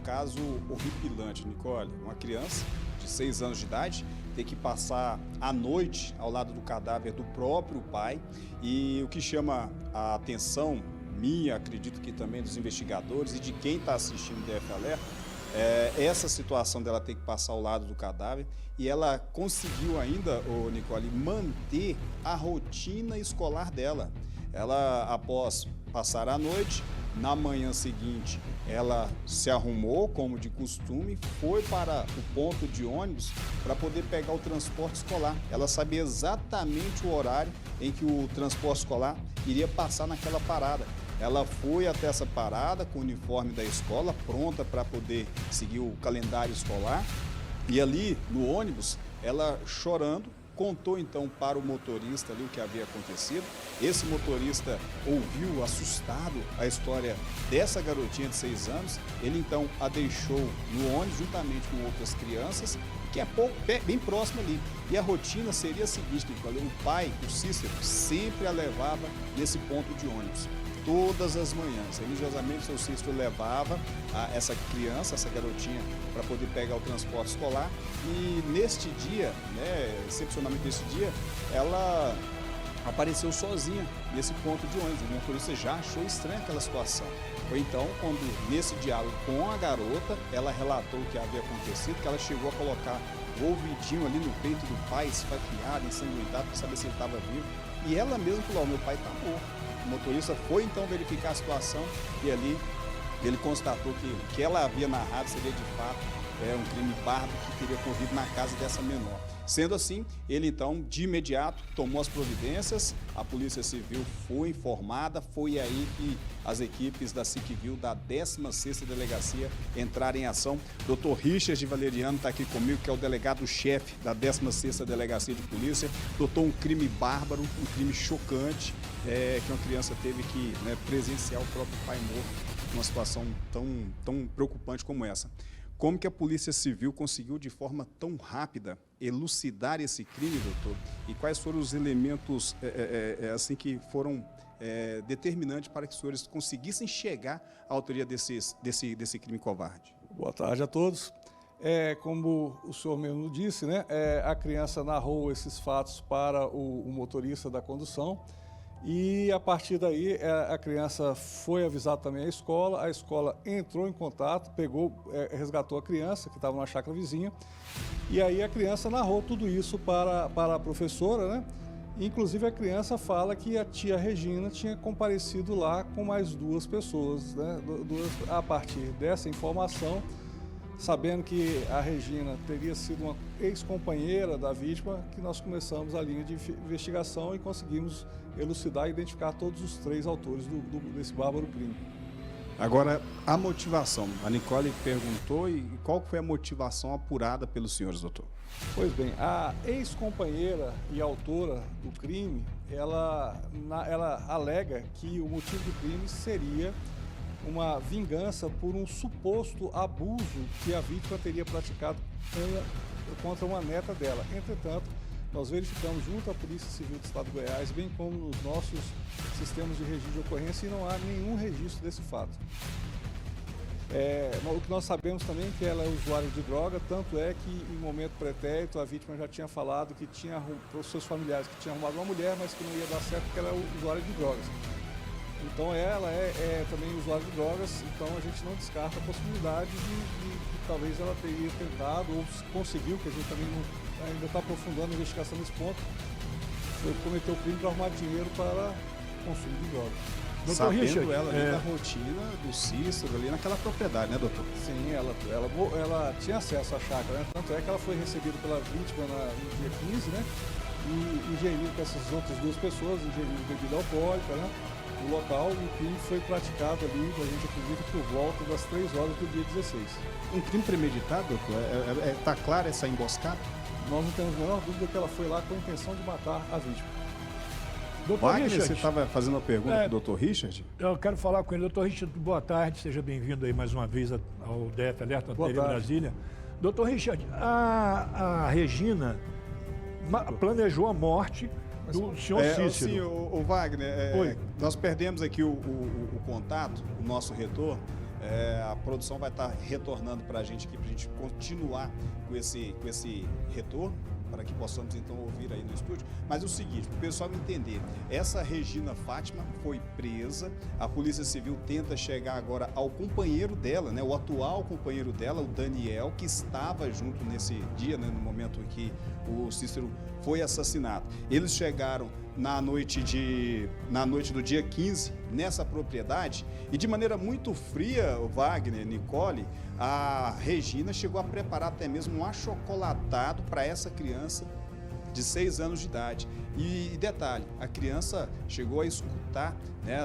caso horripilante, Nicole. Uma criança de 6 anos de idade ter que passar a noite ao lado do cadáver do próprio pai. E o que chama a atenção minha, acredito que também dos investigadores e de quem está assistindo o DF Alerta, essa situação dela ter que passar ao lado do cadáver, e ela conseguiu ainda, Nicole, manter a rotina escolar dela. Ela, após passar a noite, na manhã seguinte, ela se arrumou, como de costume, foi para o ponto de ônibus para poder pegar o transporte escolar. Ela sabia exatamente o horário em que o transporte escolar iria passar naquela parada. Ela foi até essa parada com o uniforme da escola, pronta para poder seguir o calendário escolar. E ali, no ônibus, ela chorando, contou então para o motorista ali o que havia acontecido. Esse motorista ouviu, assustado, a história dessa garotinha de 6 anos. Ele então a deixou no ônibus juntamente com outras crianças, que é bem próximo ali. E a rotina seria a seguinte, o pai, o Cícero, sempre a levava nesse ponto de ônibus. Todas as manhãs, religiosamente, o seu Cícero levava essa criança, essa garotinha, para poder pegar o transporte escolar. E neste dia, excepcionalmente neste dia, ela apareceu sozinha nesse ponto de ônibus. O motorista já achou estranha aquela situação. Ou então, quando nesse diálogo com a garota, ela relatou o que havia acontecido, que ela chegou a colocar o ouvidinho ali no peito do pai, esfaqueado, ensanguentado, para saber se ele estava vivo. E ela mesma falou: meu pai está morto. O motorista foi então verificar a situação e ali ele constatou que o que ela havia narrado seria de fato um crime bárbaro que teria ocorrido na casa dessa menor. Sendo assim, ele então de imediato tomou as providências, a Polícia Civil foi informada, foi aí que as equipes da Cicvil da 16ª Delegacia entraram em ação. Dr. Richard Valeriano está aqui comigo, que é o delegado-chefe da 16ª Delegacia de Polícia. Doutor, um crime bárbaro, um crime chocante, que uma criança teve que presenciar o próprio pai morto numa situação tão preocupante como essa. Como que a Polícia Civil conseguiu de forma tão rápida elucidar esse crime, doutor? E quais foram os elementos assim que foram determinantes para que os senhores conseguissem chegar à autoria desse crime covarde? Boa tarde a todos. Como o senhor mesmo disse, a criança narrou esses fatos para o motorista da condução. E a partir daí a criança foi avisar também a escola entrou em contato, resgatou a criança que estava na chácara vizinha, e aí a criança narrou tudo isso para a professora, Inclusive a criança fala que a tia Regina tinha comparecido lá com mais 2 pessoas, A partir dessa informação, sabendo que a Regina teria sido uma ex-companheira da vítima, que nós começamos a linha de investigação e conseguimos elucidar e identificar todos os 3 autores desse bárbaro crime. Agora, a motivação. A Nicole perguntou, e qual foi a motivação apurada pelos senhores, doutor? Pois bem, a ex-companheira e autora do crime, ela alega que o motivo do crime seria uma vingança por um suposto abuso que a vítima teria praticado contra uma neta dela. Entretanto, nós verificamos junto à Polícia Civil do Estado de Goiás, bem como nos nossos sistemas de registro de ocorrência, e não há nenhum registro desse fato. O que nós sabemos também é que ela é usuária de droga, tanto é que em momento pretérito a vítima já tinha falado que tinha para os seus familiares que tinha arrumado uma mulher, mas que não ia dar certo porque ela é usuária de drogas. Então ela é também usuária de drogas, então a gente não descarta a possibilidade de talvez ela teria tentado ou conseguiu, que a gente também ainda está aprofundando a investigação nesse ponto, foi cometer o crime para arrumar dinheiro para consumo de drogas. Doutor Richard, ela ali da rotina do Cícero ali naquela propriedade, né, doutor? Sim, ela tinha acesso à chácara, Tanto é que ela foi recebida pela vítima no dia 15, E ingerindo com essas outras 2 pessoas, ingerindo bebida alcoólica, no local, e o crime foi praticado ali, a gente acredita, por volta das 3 horas do dia 16. Um crime premeditado, doutor? Está clara essa emboscada? Nós não temos a menor dúvida que ela foi lá com a intenção de matar a vítima. Doutor Wagner, Richard, você estava fazendo uma pergunta para o doutor Richard? Eu quero falar com ele. Doutor Richard, boa tarde, seja bem-vindo aí mais uma vez ao DF Alerta, à TV Brasília. Doutor Richard, a Regina planejou a morte do senhor Cícero. Sim, o Wagner, nós perdemos aqui o contato, o nosso retorno. A produção vai estar retornando para a gente aqui, para a gente continuar com esse retorno, para que possamos então ouvir aí no estúdio. Mas é o seguinte, para o pessoal entender, essa Regina Fátima foi presa, a Polícia Civil tenta chegar agora ao companheiro dela, né, o atual companheiro dela, o Daniel, que estava junto nesse dia, né, no momento em que o Cícero foi assassinado. Eles chegaram na noite do dia 15 nessa propriedade e de maneira muito fria, Wagner, Nicole, a Regina chegou a preparar até mesmo um achocolatado para essa criança de 6 anos de idade. E detalhe, a criança chegou a escutar, né,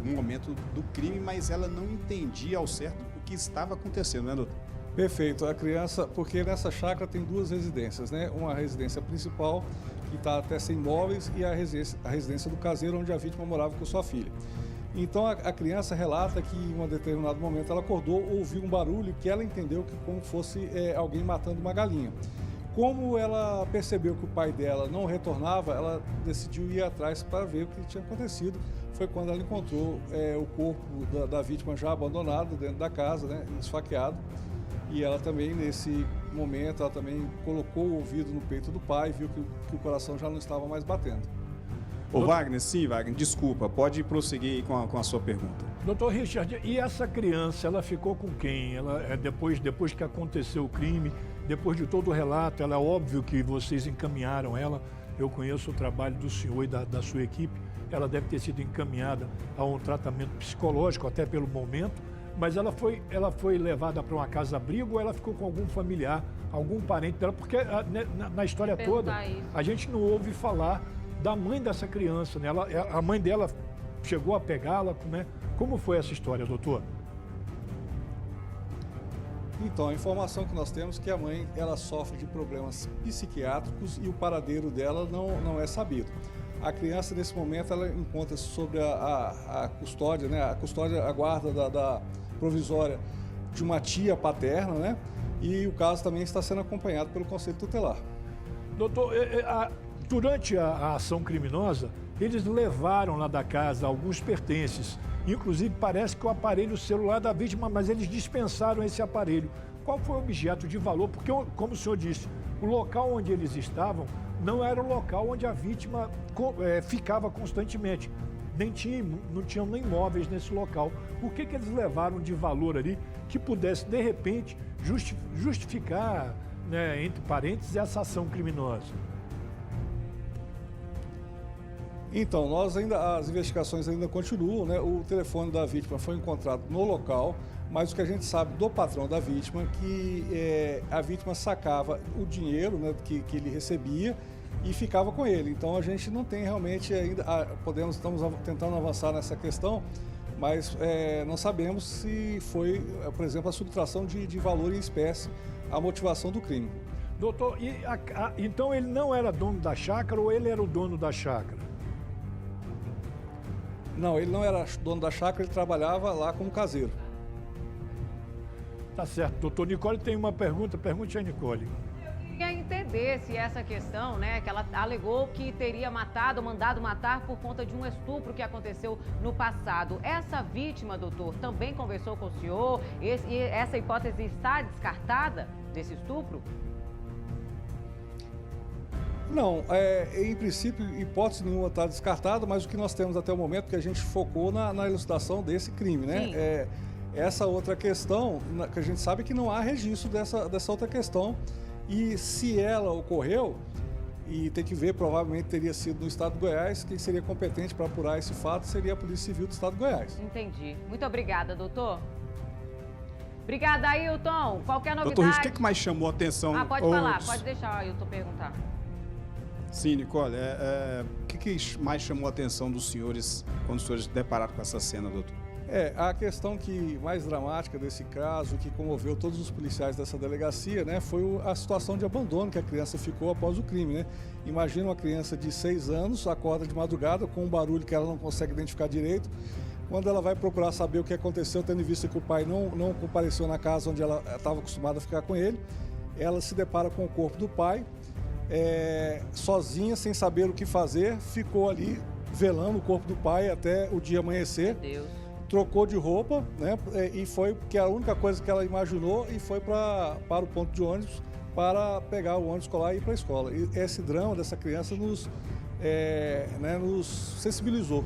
no momento do crime, mas ela não entendia ao certo o que estava acontecendo, né, doutor? Perfeito. A criança, porque nessa chácara tem 2 residências, né? Uma residência principal, que está até sem móveis, e a residência do caseiro, onde a vítima morava com sua filha. Então a criança relata que em um determinado momento ela acordou, ouviu um barulho que ela entendeu que como fosse alguém matando uma galinha. Como ela percebeu que o pai dela não retornava, ela decidiu ir atrás para ver o que tinha acontecido. Foi quando ela encontrou o corpo da vítima já abandonado dentro da casa, né, esfaqueado. E ela também, nesse momento, ela também colocou o ouvido no peito do pai e viu que o coração já não estava mais batendo. Ô Wagner, sim, Wagner, desculpa, pode prosseguir com a sua pergunta. Doutor Richard, e essa criança, ela ficou com quem? Ela, depois que aconteceu o crime, depois de todo o relato, ela é óbvio que vocês encaminharam ela, eu conheço o trabalho do senhor e da sua equipe, ela deve ter sido encaminhada a um tratamento psicológico, até pelo momento, mas ela foi levada para uma casa-abrigo ou ela ficou com algum familiar, algum parente dela? Porque na história toda, a gente não ouve falar da mãe dessa criança, né? A mãe dela chegou a pegá-la, né? Como foi essa história, doutor? Então, a informação que nós temos é que a mãe, ela sofre de problemas psiquiátricos e o paradeiro dela não é sabido. A criança, nesse momento, ela encontra-se sob a custódia, né? A guarda da provisória de uma tia paterna, né? E o caso também está sendo acompanhado pelo Conselho Tutelar. Doutor, durante a ação criminosa, eles levaram lá da casa alguns pertences, inclusive parece que o aparelho celular da vítima, mas eles dispensaram esse aparelho. Qual foi o objeto de valor? Porque, como o senhor disse, o local onde eles estavam não era o local onde a vítima ficava constantemente. Não tinham nem móveis nesse local. O que eles levaram de valor ali que pudesse, de repente, justificar, né, entre parênteses, essa ação criminosa? Então, as investigações ainda continuam, né? O telefone da vítima foi encontrado no local, mas o que a gente sabe do patrão da vítima que a vítima sacava o dinheiro, né, que ele recebia e ficava com ele. Então a gente não tem realmente ainda, estamos tentando avançar nessa questão, mas não sabemos se foi, por exemplo, a subtração de valor em espécie a motivação do crime. Doutor, então ele não era dono da chácara ou ele era o dono da chácara? Não, ele não era dono da chácara, ele trabalhava lá como caseiro. Tá certo. Doutor Nicole tem uma pergunta, pergunte a Nicole. Eu queria entender se essa questão, né, que ela alegou que teria mandado matar por conta de um estupro que aconteceu no passado. Essa vítima, doutor, também conversou com o senhor? E essa hipótese está descartada desse estupro? Não, em princípio, hipótese nenhuma está descartada, mas o que nós temos até o momento que a gente focou na elucidação desse crime, né? Essa outra questão, que a gente sabe que não há registro dessa outra questão, e se ela ocorreu, e tem que ver, provavelmente teria sido no estado de Goiás, quem seria competente para apurar esse fato seria a Polícia Civil do estado de Goiás. Entendi. Muito obrigada, doutor. Obrigada, Ailton. Qualquer novidade... Doutor Richard, o que mais chamou a atenção? Pode falar, pode deixar o Ailton perguntar. Sim, Nicole, o que mais chamou a atenção dos senhores quando os senhores depararam com essa cena, doutor? A questão mais dramática desse caso, que comoveu todos os policiais dessa delegacia, né, foi a situação de abandono que a criança ficou após o crime, né? Imagina uma criança de 6 anos, acorda de madrugada com um barulho que ela não consegue identificar direito. Quando ela vai procurar saber o que aconteceu, tendo em vista que o pai não compareceu na casa onde ela estava acostumada a ficar com ele, ela se depara com o corpo do pai, sozinha, sem saber o que fazer, ficou ali velando o corpo do pai até o dia amanhecer. Meu Deus. trocou de roupa, né? E foi porque a única coisa que ela imaginou e foi para o ponto de ônibus para pegar o ônibus escolar e ir para a escola. E esse drama dessa criança nos sensibilizou.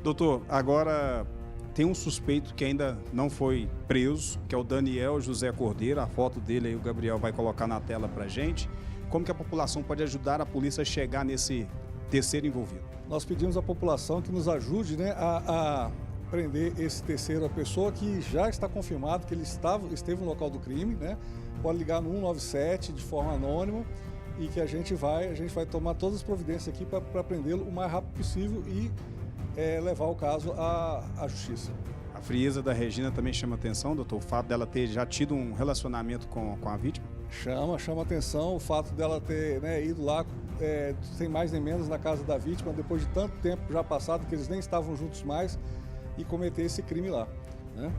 Doutor, agora tem um suspeito que ainda não foi preso, que é o Daniel José Cordeiro. A foto dele aí o Gabriel vai colocar na tela para gente. Como que a população pode ajudar a polícia a chegar nesse terceiro envolvido? Nós pedimos à população que nos ajude, né, a prender esse terceiro, a pessoa que já está confirmado que ele esteve no local do crime, né? Pode ligar no 197 de forma anônima e que a gente vai tomar todas as providências aqui para prendê-lo o mais rápido possível e levar o caso à justiça. A frieza da Regina também chama atenção, doutor, o fato dela ter já tido um relacionamento com a vítima? Chama atenção o fato dela ter, né, ido lá sem mais nem menos na casa da vítima, depois de tanto tempo já passado, que eles nem estavam juntos mais, e cometer esse crime lá, né?